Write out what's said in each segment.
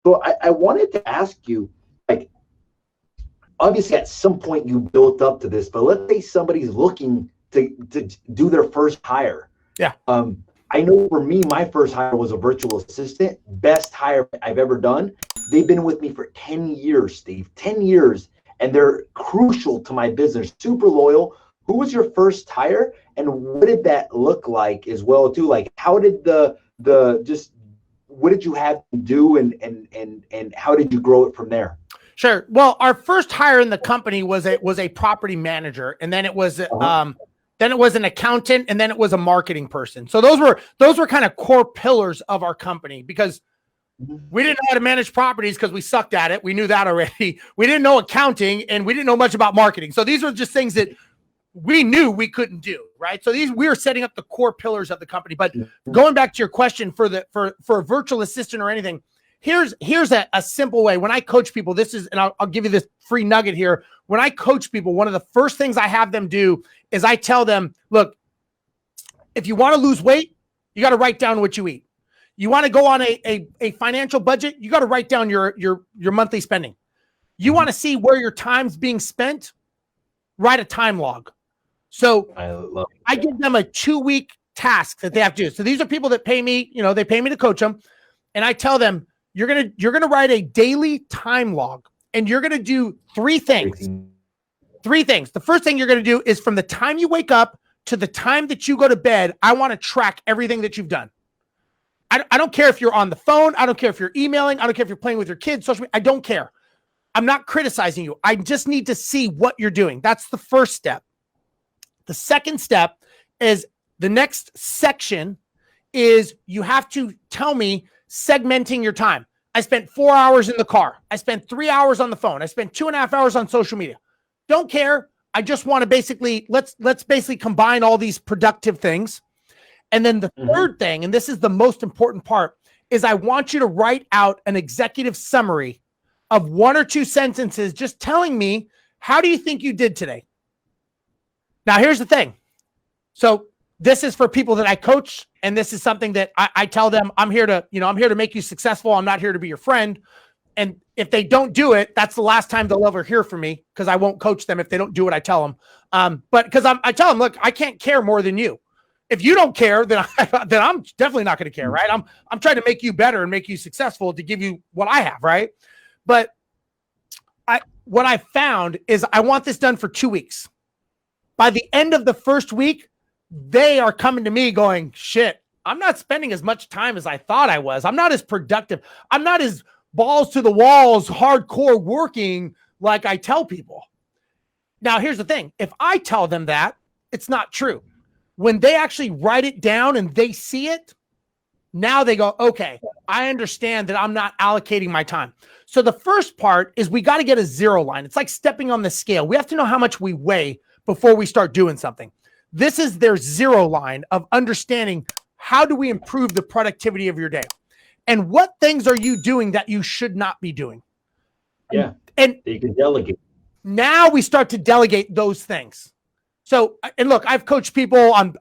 So I wanted to ask you, like, obviously at some point you built up to this, but let's say somebody's looking to do their first hire. Yeah. I know for me, my first hire was a virtual assistant, best hire I've ever done. They've been with me for 10 years, Steve, 10 years, and they're crucial to my business, super loyal. Who was your first hire, and what did that look like as well too? Like, how did what did you have to do, and how did you grow it from there? Sure. Well, our first hire in the company was a property manager, and then it was an accountant, and then it was a marketing person. So those were kind of core pillars of our company, because we didn't know how to manage properties because we sucked at it. We knew that already. We didn't know accounting, and we didn't know much about marketing. So these were just things that we knew we couldn't do, right? So we were setting up the core pillars of the company. But going back to your question for a virtual assistant or anything, here's a simple way. When I coach people, and I'll give you this free nugget here. When I coach people, one of the first things I have them do is I tell them, look, if you want to lose weight, you got to write down what you eat. You want to go on a financial budget, you got to write down your monthly spending. You want to see where your time's being spent, write a time log. So I give them a 2-week task that they have to do. So these are people that pay me, they pay me to coach them. And I tell them, you're going to write a daily time log, and you're going to do 3 things. 3 things. The first thing you're going to do is from the time you wake up to the time that you go to bed, I want to track everything that you've done. I don't care if you're on the phone. I don't care if you're emailing. I don't care if you're playing with your kids, social media. I don't care. I'm not criticizing you. I just need to see what you're doing. That's the first step. The second step is the next section is you have to tell me segmenting your time. I spent 4 hours in the car. I spent 3 hours on the phone. I spent 2.5 hours on social media. Don't care. I just want to basically, let's basically combine all these productive things. And then the third thing, and this is the most important part, is I want you to write out an executive summary of 1 or 2 sentences, just telling me, how do you think you did today? Now, here's the thing. So this is for people that I coach, and this is something that I tell them, I'm here to make you successful. I'm not here to be your friend. And if they don't do it, that's the last time they'll ever hear from me, because I won't coach them if they don't do what I tell them. But because I tell them, look, I can't care more than you. If you don't care, then I'm definitely not going to care, right? I'm trying to make you better and make you successful to give you what I have, right? But what I found is I want this done for 2 weeks. By the end of the first week, they are coming to me going, shit, I'm not spending as much time as I thought I was. I'm not as productive. I'm not as balls to the walls, hardcore working like I tell people. Now, here's the thing. If I tell them that, it's not true. When they actually write it down and they see it, now they go, okay, I understand that I'm not allocating my time. So the first part is we got to get a 0 line. It's like stepping on the scale. We have to know how much we weigh before we start doing something. This is their 0 line of understanding, how do we improve the productivity of your day? And what things are you doing that you should not be doing? Yeah. And you can delegate. Now we start to delegate those things. So, and look, I've coached people on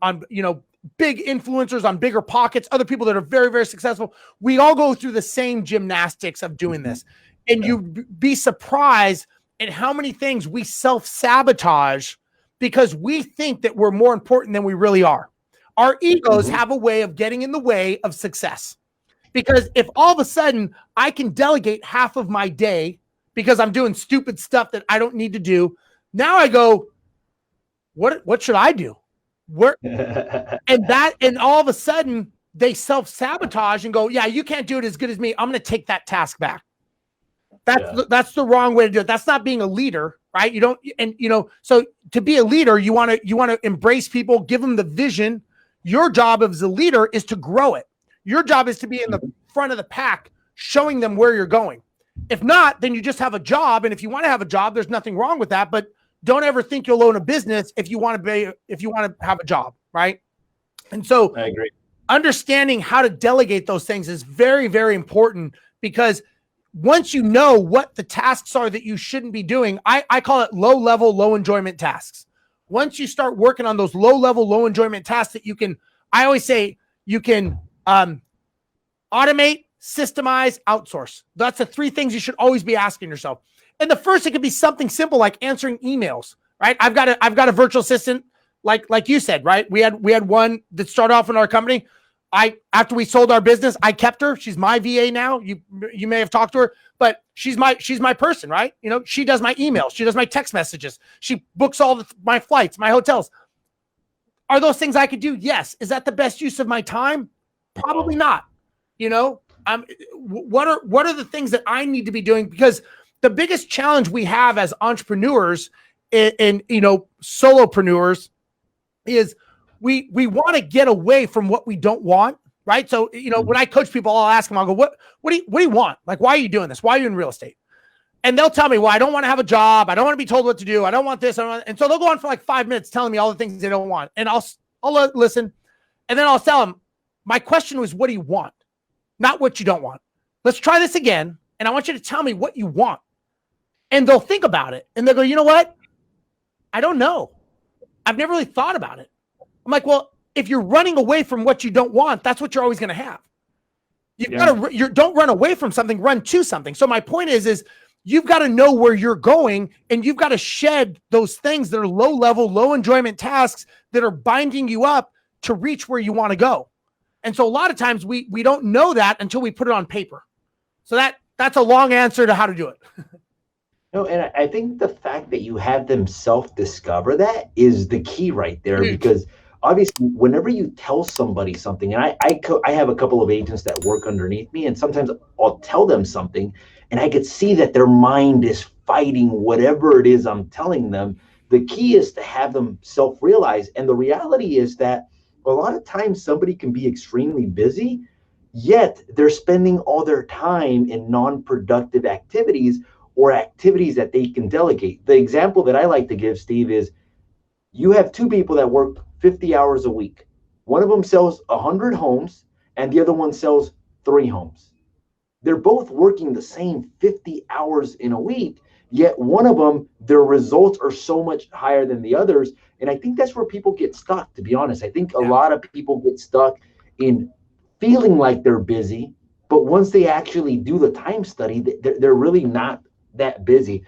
big influencers, on bigger pockets, other people that are very, very successful. We all go through the same gymnastics of doing this. And you'd be surprised at how many things we self-sabotage because we think that we're more important than we really are. Our egos have a way of getting in the way of success. Because if all of a sudden I can delegate half of my day because I'm doing stupid stuff that I don't need to do, now I go, what should I do? And all of a sudden they self-sabotage and go, yeah, you can't do it as good as me. I'm going to take that task back. That's the wrong way to do it. That's not being a leader, right? You don't, and so to be a leader, you want to embrace people, give them the vision. Your job as a leader is to grow it. Your job is to be in the front of the pack, showing them where you're going. If not, then you just have a job. And if you want to have a job, there's nothing wrong with that. But don't ever think you'll own a business if you want to have a job, right? And so I agree. Understanding how to delegate those things is very, very important, because once you know what the tasks are that you shouldn't be doing, I call it low-level, low-enjoyment tasks. Once you start working on those low-level, low-enjoyment tasks that you can, I always say you can automate, systemize, outsource. That's the three things you should always be asking yourself. And the first, it could be something simple like answering emails, right? I've got a virtual assistant, like you said, right? We had one that started off in our company. After we sold our business, I kept her. She's my VA now. You may have talked to her, but she's my person, right? You know, she does my emails. She does my text messages. She books all my flights, my hotels. Are those things I could do? Yes. Is that the best use of my time? Probably not. You know, what are the things that I need to be doing? Because the biggest challenge we have as entrepreneurs and you know, solopreneurs is we want to get away from what we don't want, right? So, you know, when I coach people, I'll ask them, I'll go, what do you want? Like, why are you doing this? Why are you in real estate? And they'll tell me, well, I don't want to have a job. I don't want to be told what to do. I don't want this. And so they'll go on for like 5 minutes telling me all the things they don't want. And I'll listen. And then I'll tell them, my question was, what do you want? Not what you don't want. Let's try this again. And I want you to tell me what you want. And they'll think about it. And they'll go, you know what? I don't know. I've never really thought about it. I'm like, well, if you're running away from what you don't want, that's what you're always going to have. Don't run away from something, run to something. So my point is you've got to know where you're going, and you've got to shed those things that are low level, low enjoyment tasks that are binding you up to reach where you want to go. And so a lot of times we don't know that until we put it on paper. So that's a long answer to how to do it. No, and I think the fact that you have them self-discover that is the key right there, because obviously whenever you tell somebody something, and I have a couple of agents that work underneath me, and sometimes I'll tell them something and I could see that their mind is fighting whatever it is I'm telling them. The key is to have them self-realize. And the reality is that a lot of times somebody can be extremely busy, yet they're spending all their time in non-productive activities or activities that they can delegate. The example that I like to give, Steve, is you have two people that work 50 hours a week. One of them sells 100 homes and the other one sells 3 homes. They're both working the same 50 hours in a week, yet one of them, their results are so much higher than the others. And I think that's where people get stuck, to be honest. I think a lot of people get stuck in feeling like they're busy, but once they actually do the time study, they're really not that busy.